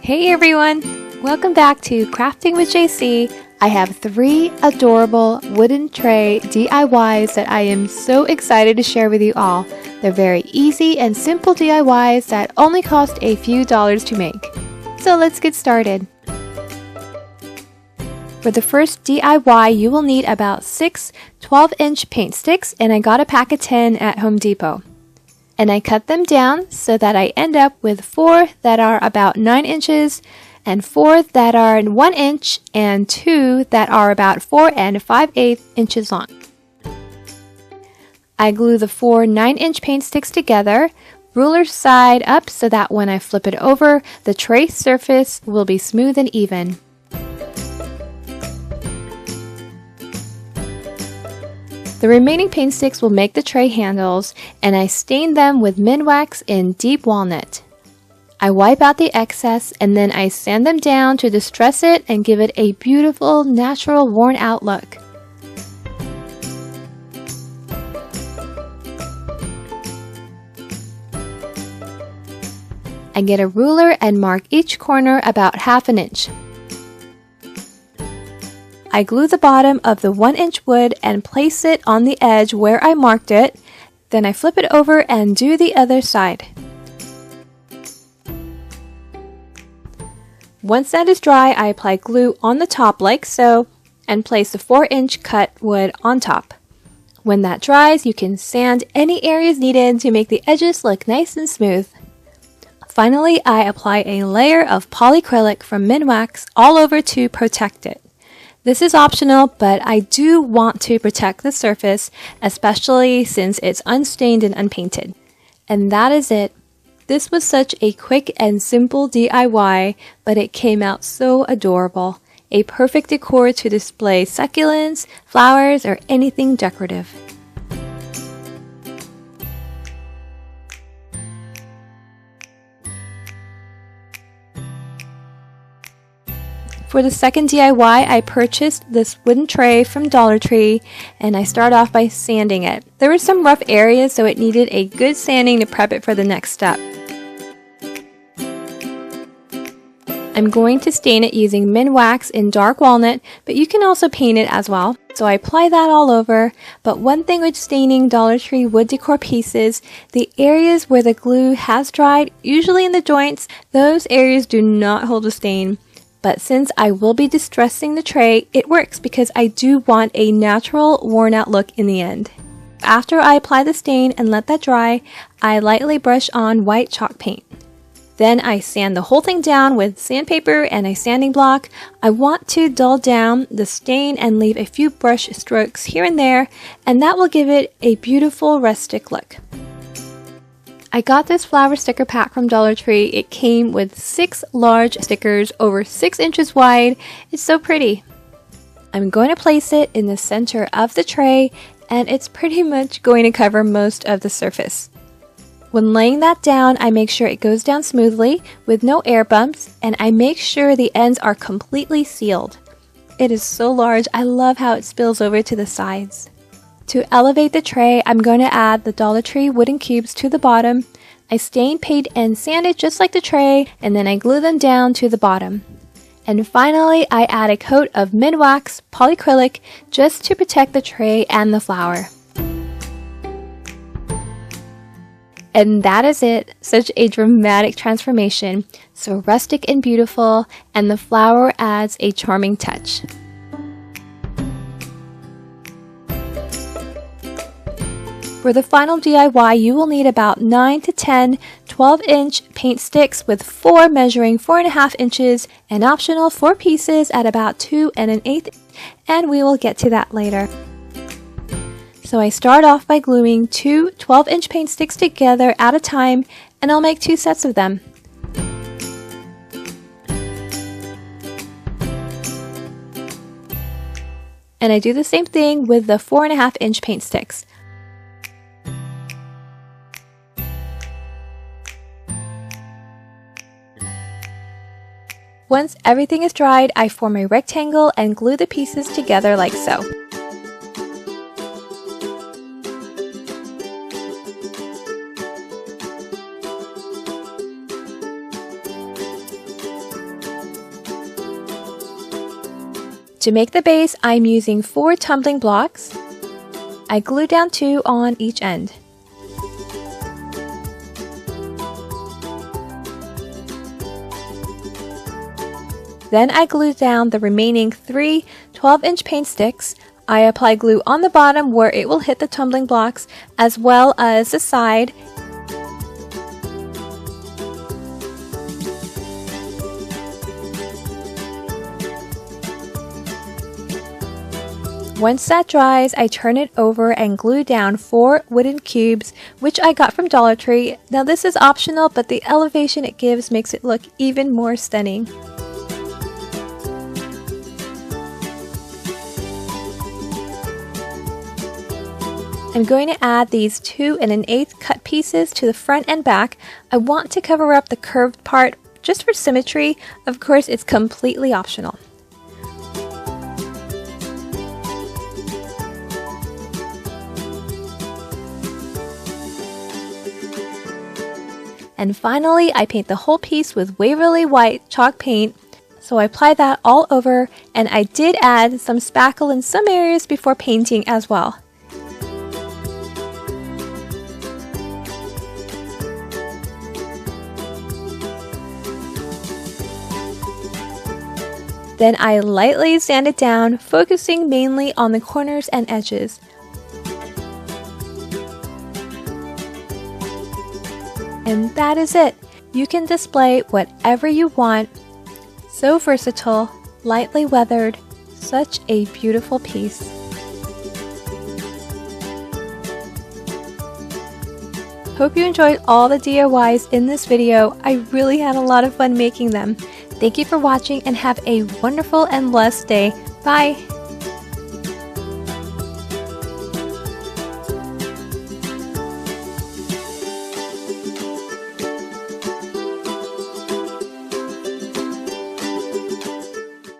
Hey everyone! Welcome back to Crafting with JC. I have 3 adorable wooden tray DIYs that I am so excited to share with you all. They're very easy and simple DIYs that only cost a few dollars to make. So let's get started. For the first DIY, you will need about 6 12-inch paint sticks, and I got a pack of 10 at Home Depot. And I cut them down so that I end up with 4 that are about 9 inches, and 4 that are 1 inch, and 2 that are about 4 5/8 inches long. I glue the 4 9-inch paint sticks together, ruler side up so that when I flip it over, the tray surface will be smooth and even. The remaining paint sticks will make the tray handles, and I stain them with Minwax in deep walnut. I wipe out the excess, and then I sand them down to distress it and give it a beautiful, natural, worn-out look. I get a ruler and mark each corner about 1/2 inch. I glue the bottom of the 1-inch wood and place it on the edge where I marked it. Then I flip it over and do the other side. Once that is dry, I apply glue on the top like so and place the 4-inch cut wood on top. When that dries, you can sand any areas needed to make the edges look nice and smooth. Finally, I apply a layer of polycrylic from Minwax all over to protect it. This is optional, but I do want to protect the surface, especially since it's unstained and unpainted. And that is it. This was such a quick and simple DIY, but it came out so adorable. A perfect decor to display succulents, flowers, or anything decorative. For the second DIY, I purchased this wooden tray from Dollar Tree, and I start off by sanding it. There were some rough areas, so it needed a good sanding to prep it for the next step. I'm going to stain it using Minwax in dark walnut, but you can also paint it as well. So I apply that all over, but one thing with staining Dollar Tree wood decor pieces, the areas where the glue has dried, usually in the joints, those areas do not hold a stain. But since I will be distressing the tray, it works because I do want a natural, worn-out look in the end. After I apply the stain and let that dry, I lightly brush on white chalk paint. Then I sand the whole thing down with sandpaper and a sanding block. I want to dull down the stain and leave a few brush strokes here and there, and that will give it a beautiful rustic look. I got this flower sticker pack from Dollar Tree. It came with 6 large stickers over 6 inches wide. It's so pretty. I'm going to place it in the center of the tray, and it's pretty much going to cover most of the surface. When laying that down, I make sure it goes down smoothly with no air bumps, and I make sure the ends are completely sealed. It is so large, I love how it spills over to the sides. To elevate the tray, I'm going to add the Dollar Tree wooden cubes to the bottom. I stain, paint, and sand it just like the tray, and then I glue them down to the bottom. And finally, I add a coat of Minwax Polycrylic just to protect the tray and the flower. And that is it. Such a dramatic transformation. So rustic and beautiful, and the flower adds a charming touch. For the final DIY, you will need about 9 to 10 12-inch paint sticks with 4 measuring 4.5 inches and optional 4 pieces at about 2 1/8, and we will get to that later. So I start off by gluing 2 12-inch paint sticks together at a time, and I'll make 2 sets of them. And I do the same thing with the 4.5-inch paint sticks. Once everything is dried, I form a rectangle and glue the pieces together like so. To make the base, I'm using 4 tumbling blocks. I glue down 2 on each end. Then I glue down the remaining 3 12-inch paint sticks. I apply glue on the bottom where it will hit the tumbling blocks, as well as the side. Once that dries, I turn it over and glue down 4 wooden cubes, which I got from Dollar Tree. Now this is optional, but the elevation it gives makes it look even more stunning. I'm going to add these 2 1/8 cut pieces to the front and back. I want to cover up the curved part just for symmetry. Of course, it's completely optional. And finally, I paint the whole piece with Waverly white chalk paint. So I apply that all over, and I did add some spackle in some areas before painting as well. Then I lightly sand it down, focusing mainly on the corners and edges. And that is it. You can display whatever you want. So versatile, lightly weathered, such a beautiful piece. Hope you enjoyed all the DIYs in this video. I really had a lot of fun making them. Thank you for watching and have a wonderful and blessed day. Bye!